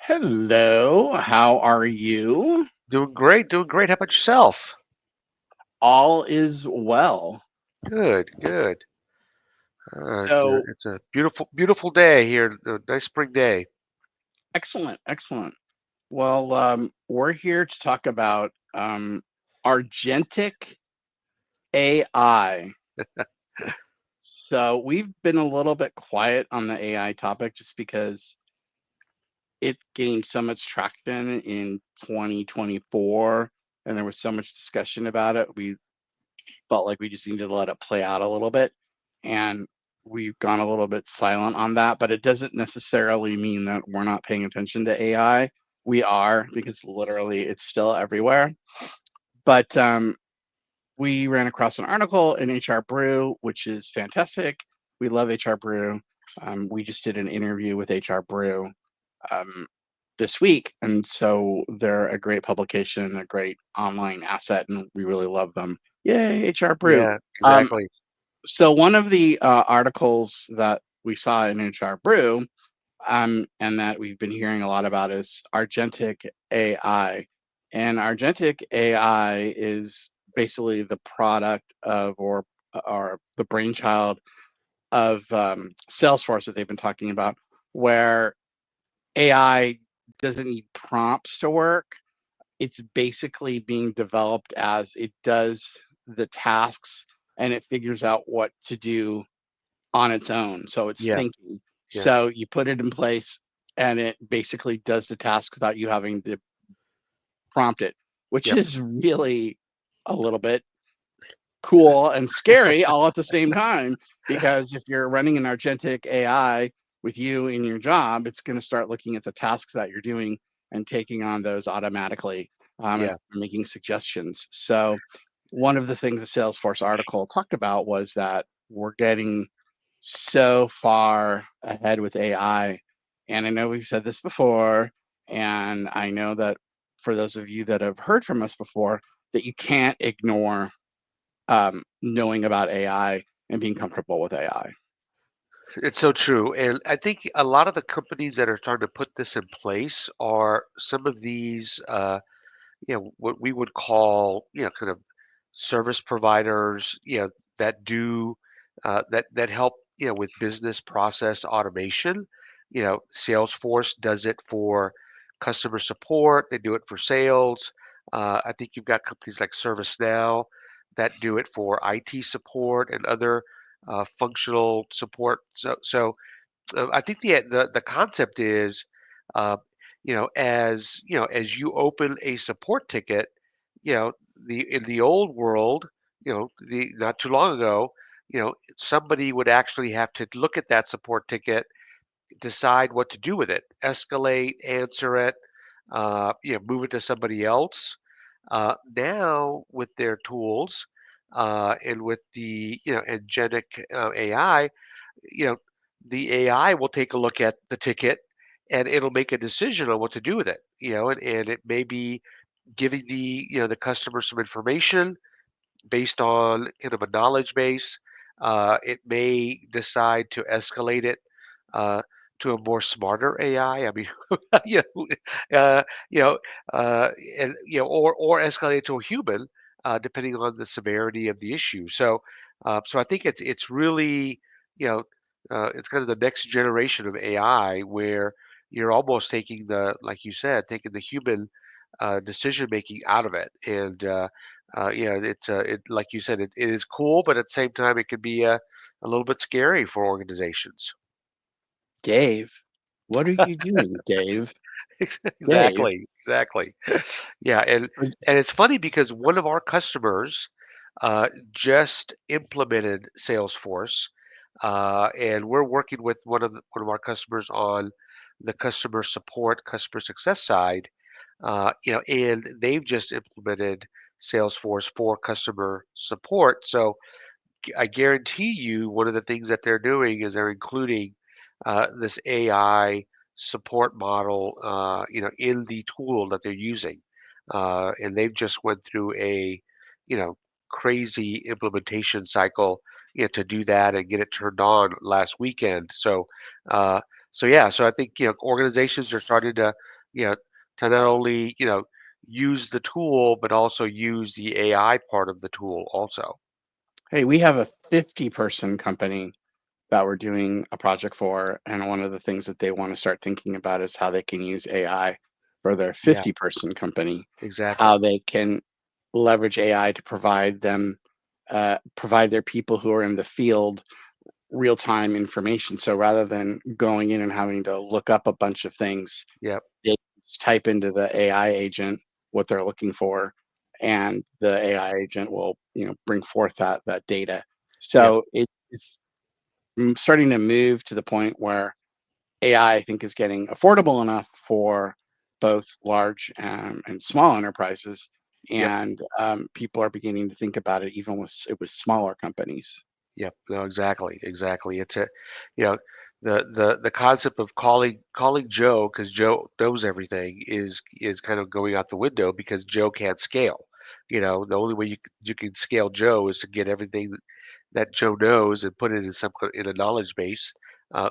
Hello, how are you? Doing great, doing great. How about yourself? All is well. Good, good. It's a So, it's a beautiful, beautiful day here. A nice spring day. excellent, excellent. Well, we're here to talk about Argentic AI. So, we've been a little bit quiet on the AI topic just because it gained so much traction in 2024 and there was so much discussion about it. We felt like we just needed to let it play out a little bit. And we've gone a little bit silent on that, but it doesn't necessarily mean that we're not paying attention to AI. We are because literally it's still everywhere. But we ran across an article in HR Brew, which is fantastic. We love HR Brew. We just did an interview with HR Brew um, this week. And so they're a great publication, a great online asset, and we really love them. Yay, HR Brew. Yeah, Um, exactly. so one of the articles that we saw in HR Brew, and that we've been hearing a lot about is Argentic AI. And Argentic AI is basically the product of or the brainchild of Salesforce that they've been talking about, where AI doesn't need prompts to work. It's basically being developed as it does the tasks and it figures out what to do on its own. So it's Yeah, thinking. yeah, So you put it in place and it basically does the task without you having to prompt it, which yep. is really a little bit cool and scary all at the same time. Because if you're running an Argentic AI with you in your job, it's going to start looking at the tasks that you're doing and taking on those automatically and Yeah. making suggestions. So, one of the things the Salesforce article talked about was that we're getting so far ahead with AI. And I know we've said this before, and I know that for those of you that have heard from us before, that you can't ignore knowing about AI and being comfortable with AI. It's so true. And I think a lot of the companies that are starting to put this in place are some of these what we would call, kind of service providers, that do that help, with business process automation. Salesforce does it for customer support. They do it for sales. I think you've got companies like ServiceNow that do it for IT support and other functional support. So I think the concept is, uh, as you open a support ticket, the in the old world, the not too long ago, somebody would actually have to look at that support ticket, decide what to do with it, escalate, answer it, move it to somebody else. Now with their tools, and with the Agentic AI, you know, the AI will take a look at the ticket and it'll make a decision on what to do with it, and it may be giving the customer some information based on kind of a knowledge base. It may decide to escalate it uh, to a more smarter AI. I mean, you know, uh, you know, uh, and or escalate it to a human, depending on the severity of the issue. So I think it's really, you know, it's kind of the next generation of AI where you're almost taking like you said, taking the human decision making out of it. And like you said, it is cool, but at the same time, it can be a little bit scary for organizations. Dave, what are you doing, Dave? Dave, Exactly, exactly. Yeah, and is- and it's funny because one of our customers just implemented Salesforce, and we're working with one of our customers on the customer support, customer success side, and they've just implemented Salesforce for customer support. So I guarantee you, one of the things that they're doing is they're including this AI support model, in the tool that they're using, and they've just went through a, you know, crazy implementation cycle, to do that and get it turned on last weekend. So So yeah, so I think organizations are starting to you know to not only use the tool but also use the AI part of the tool also. Hey, we have a 50-person company that we're doing a project for, and one of the things that they want to start thinking about is how they can use AI for their Yeah, 50-person company, exactly. how they can leverage AI to provide their people who are in the field real-time information. So rather than going in and having to look up a bunch of things, Yep, they just type into the AI agent what they're looking for, and the AI agent will, bring forth that data. yep, So it's starting to move to the point where AI think is getting affordable enough for both large and small enterprises, yep. and people are beginning to think about it even with smaller companies. Yep. No, exactly, exactly. It's a, you know, the concept of calling Joe because Joe knows everything is kind of going out the window because Joe can't scale. The only way you can scale Joe is to get everything that Joe knows and put it in in a knowledge base,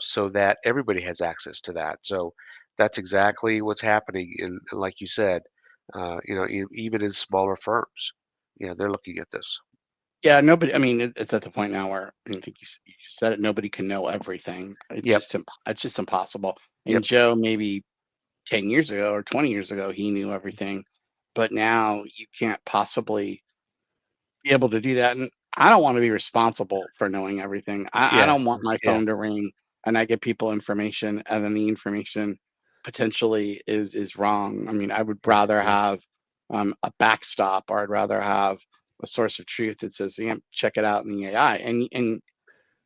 so that everybody has access to that. So that's exactly what's happening like you said, even in smaller firms, they're looking at this. Yeah, nobody. I mean, it's at the point now where I think you just said it. Nobody can know everything. Yep. It's just impossible. And Yep. Joe, maybe 10 years ago or 20 years ago, he knew everything, but now you can't possibly be able to do that. And I don't want to be responsible for knowing everything. I Yeah. don't want my Yeah. phone to ring and I give people information and then the information potentially is wrong. I mean, I would Yeah. rather Yeah. have a backstop, or I'd rather have a source of truth that says, yeah, check it out in the AI. And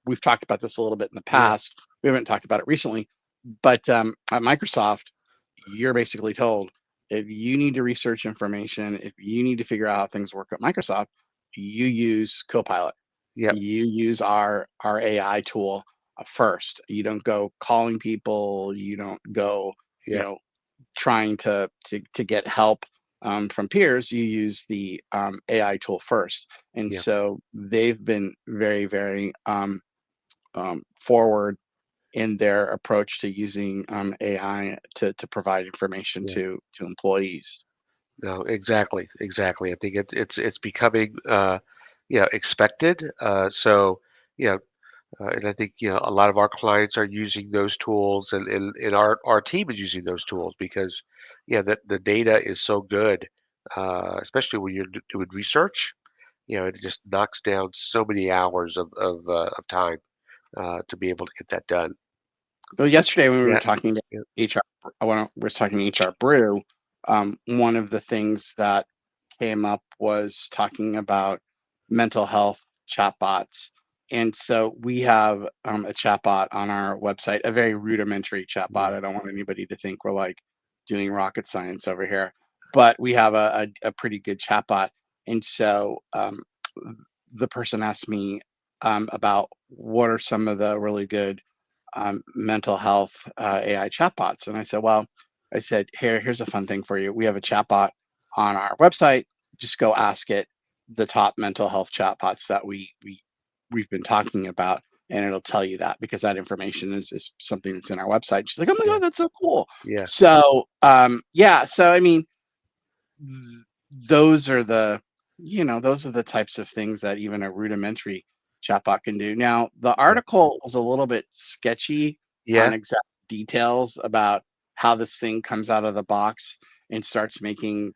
we've talked about this a little bit in the Yeah. past. We haven't talked about it recently, but at Microsoft, you're basically told if you need to research information, if you need to figure out how things work at Microsoft, you use Copilot. Yep. You use our AI tool first. You don't go calling people. You don't go, you Yep. know, trying to get help from peers. You use the AI tool first, and Yep. so they've been very, very forward in their approach to using AI to provide information Yeah. to employees. No, exactly. Exactly. I think it's becoming expected. You know, and I think a lot of our clients are using those tools, and our team is using those tools because the data is so good, especially when you're doing research. It just knocks down so many hours of time to be able to get that done. Well, yesterday when we were Yeah. talking to Yeah. HR, when we were talking to HR Brew, one of the things that came up was talking about mental health chatbots. And so we have a chatbot on our website, a very rudimentary chatbot. Yeah. I don't want anybody to think we're like doing rocket science over here, but we have a pretty good chatbot. And so the person asked me about what are some of the really good mental health AI chatbots. And I said, well, I said, here's a fun thing for you. We have a chatbot on our website. Just go ask it the top mental health chatbots that we've been talking about, and it'll tell you that because that information is something that's in our website. She's like, oh my Yeah. god, that's so cool. Yeah. So yeah, so I mean, th- those are those are the types of things that even a rudimentary chatbot can do. Now, the Yeah. article was a little bit sketchy on Yeah. exact details about how this thing comes out of the box and starts making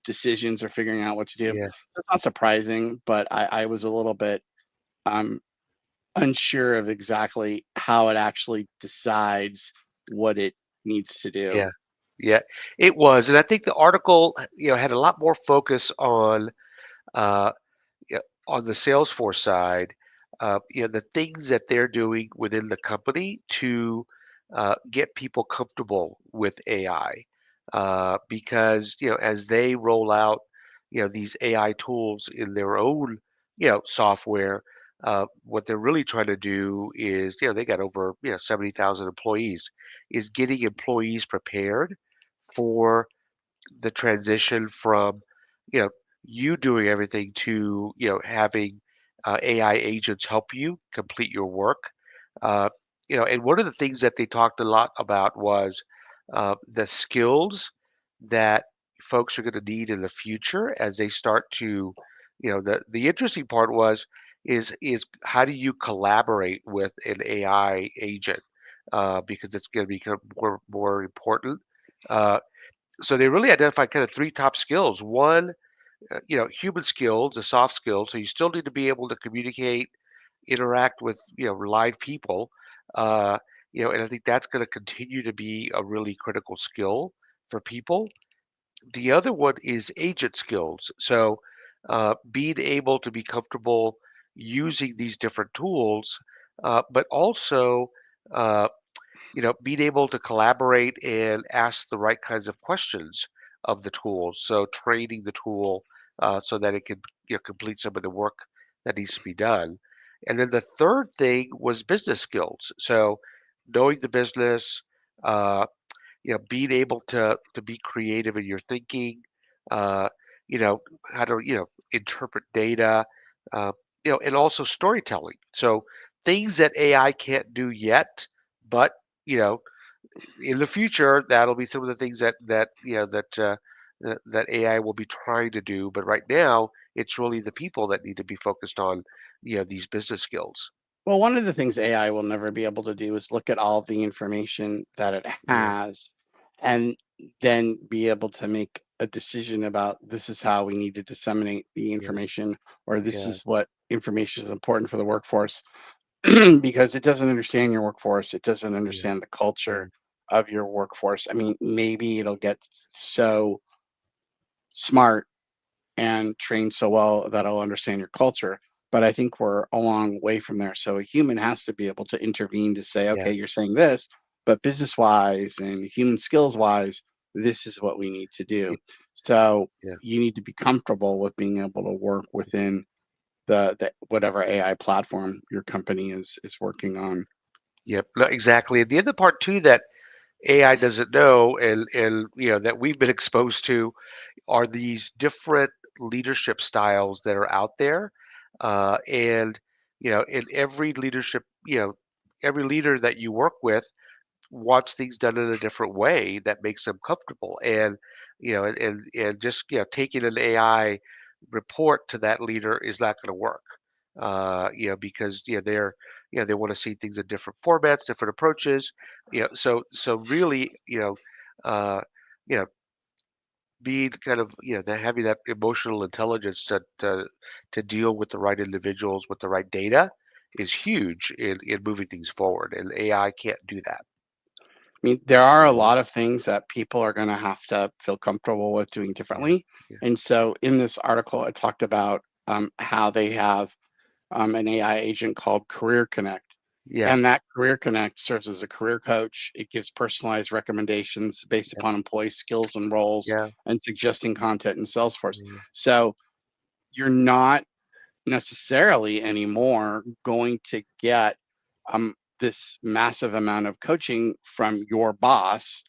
decisions or figuring out what to do. Yeah. That's not surprising, but I was a little bit um, unsure of exactly how it actually decides what it needs to do. Yeah. Yeah. It was, and I think the article, had a lot more focus uh, yeah, on the Salesforce side, the things that they're doing within the company to get people comfortable with AI, because as they roll out these AI tools in their own software, what they're really trying to do is they got over 70,000 employees, is getting employees prepared for the transition from, you know, you doing everything to, having AI agents help you complete your work. Uh, And one of the things that they talked a lot about was the skills that folks are going to need in the future as they start to, the interesting part is how do you collaborate with an AI agent, because it's going to become more important. Uh, so they really identified kind of three top skills. One, human skills, the soft skills. So you still need to be able to communicate, interact with, live people. Uh, and I think that's going to continue to be a really critical skill for people. The other one is agent skills. So being able to be comfortable using these different tools, but also uh, being able to collaborate and ask the right kinds of questions of the tools. So training the tool so that it can complete some of the work that needs to be done. And then the third thing was business skills. So knowing the business, uh, being able to be creative in your thinking, uh, you know, how to interpret data, uh, and also storytelling. So things that AI can't do yet, but you know in the future, that'll be some of the things that AI will be trying to do. But right now, it's really the people that need to be focused on, these business skills. Well, one of the things AI will never be able to do is look at all the information that it Yeah, has and then be able to make a decision about this is how we need to disseminate the yeah, information, or this yeah, is what information is important for the workforce. Because it doesn't understand your workforce, it doesn't yeah, understand the yeah, culture of your workforce. I mean, maybe it'll get so smart and trained so well that it'll understand your culture. But I think we're a long way from there. So a human has to be able to intervene to say, yeah, okay, you're saying this, but business wise and human skills wise, this is what we need to yeah, do. So yeah. you need to be comfortable with being able to work within the whatever AI platform your company is working on. Yep, no, exactly. And the other part too that AI doesn't know, and that we've been exposed to, are these different leadership styles that are out there, and in every leadership, every leader that you work with wants things done in a different way that makes them comfortable. And and just taking an AI report to that leader is not going to work. Because they want to see things in different formats, different approaches. So really, uh, you know, being kind of having that emotional intelligence to deal with the right individuals with the right data is huge in moving things forward, and AI can't do that. I mean, there are a Mhm. lot of things that people are going to have to feel comfortable with doing Yeah, differently. yeah, And so in this article, it talked about how they have an AI agent called Career Connect. yeah, And that Career Connect serves as a career coach. It gives personalized recommendations based yeah, upon employee skills and roles yeah, and suggesting content in Salesforce. yeah, So you're not necessarily anymore going to get this massive amount of coaching from your boss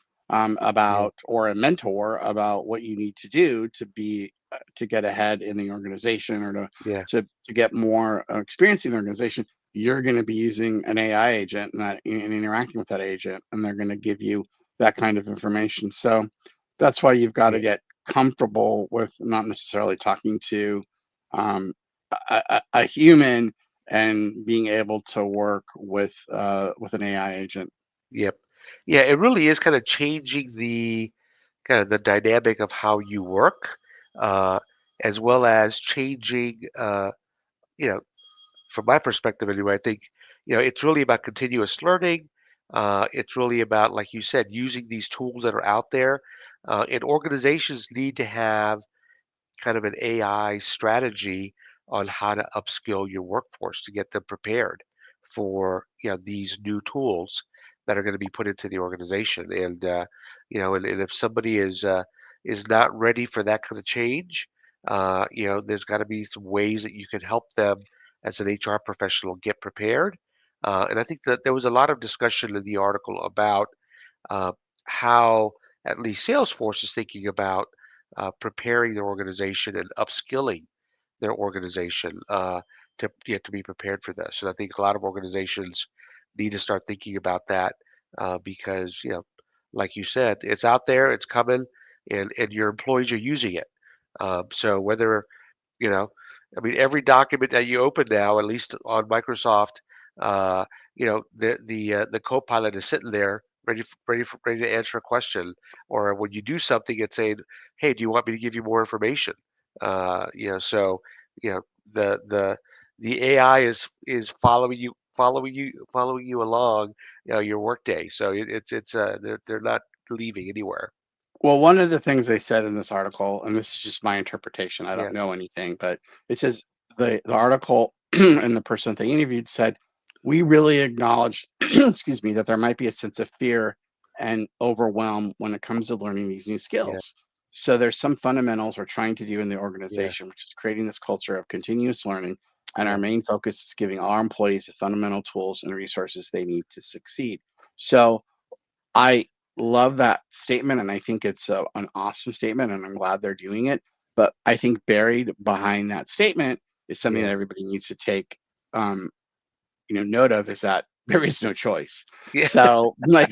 yeah, about, or a mentor about what you need to do to be to get ahead in the organization, or yeah, to get more experience in the organization. You're going to be using an AI agent and interacting with that agent, and they're going to give you that kind of information. So that's why you've got to yeah, get comfortable with not necessarily talking to um, a human and being able to work with an AI agent. yep. Yeah, it really is kind of changing the kind of the dynamic of how you work, uh, as well as changing, you know, from my perspective anyway, I think, it's really about continuous learning. It's really about, like you said, using these tools that are out there. And organizations need to have kind of an AI strategy on how to upskill your workforce to get them prepared for these new tools that are going to be put into the organization. And and if somebody is not ready for that kind of change, there's got to be some ways that you can help them as an HR professional get prepared. And I think that there was a lot of discussion in the article about uh, how at least Salesforce is thinking about preparing their organization and upskilling their organization to be prepared for this. And I think a lot of organizations need to start thinking about that because like you said, it's out there, it's coming, and your employees are using it. So whether you know, I mean, every document that you open now, at least on Microsoft, uh, the Copilot is sitting there ready to answer a question, or when you do something, it's saying, "Hey, do you want me to give you more information?" So you know the AI is following you along, your workday. So they're not leaving anywhere. Well, one of the things they said in this article, and this is just my interpretation, I Yeah, don't know anything, but it says the article and the person they interviewed said, we really acknowledge, excuse me, that there might be a sense of fear and overwhelm when it comes to learning these new yeah, skills. So there's some fundamentals we're trying to do in the yeah, organization, which is creating this culture of continuous learning. And our yeah, main focus is giving our employees the fundamental tools and resources they need to succeed. So I love that statement, and I think it's an awesome statement, and I'm glad they're doing it. But I think buried behind that statement is something yeah, that everybody needs to take, um, note of is that there is no choice. yeah, So, like,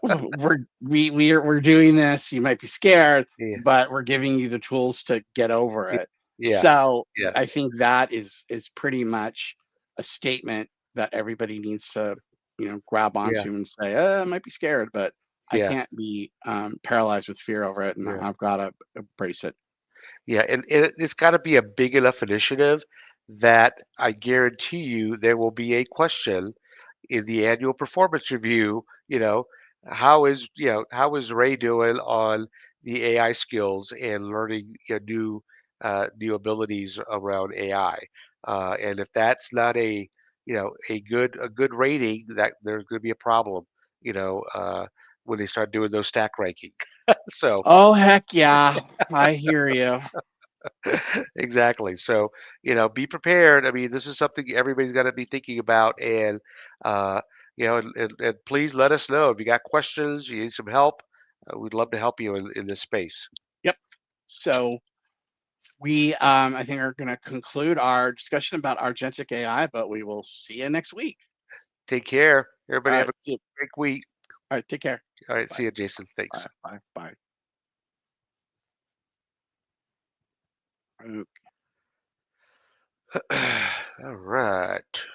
we're doing this. You might be scared, yeah, but we're giving you the tools to get over yeah, it. yeah, So, yeah, I think that is pretty much a statement that everybody needs to, grab yeah, onto and say, I might be scared, but I yeah, can't be paralyzed with fear over it, and yeah. I've got to embrace it. Yeah, and it's got to be a big enough initiative that I guarantee you there will be a question in the annual performance review. How is Ray doing on the AI skills and learning new abilities around AI? And if that's not a good rating, that there's going to be a problem. You know, uh, when they start doing those stack ranking. So Oh, heck yeah. I hear you. exactly. So, be prepared. I mean, this is something everybody's got to be thinking about. And, uh, and please let us know if you got questions, you need some help. We'd love to help you in this space. Yep. So, we, I think, are going to conclude our discussion about Argentic AI, but we will see you next week. Take care. All Everybody have right. a great week. All right. Take care. All right. Bye. See you, Jason. Thanks. Bye. Bye. Bye. Okay. All right.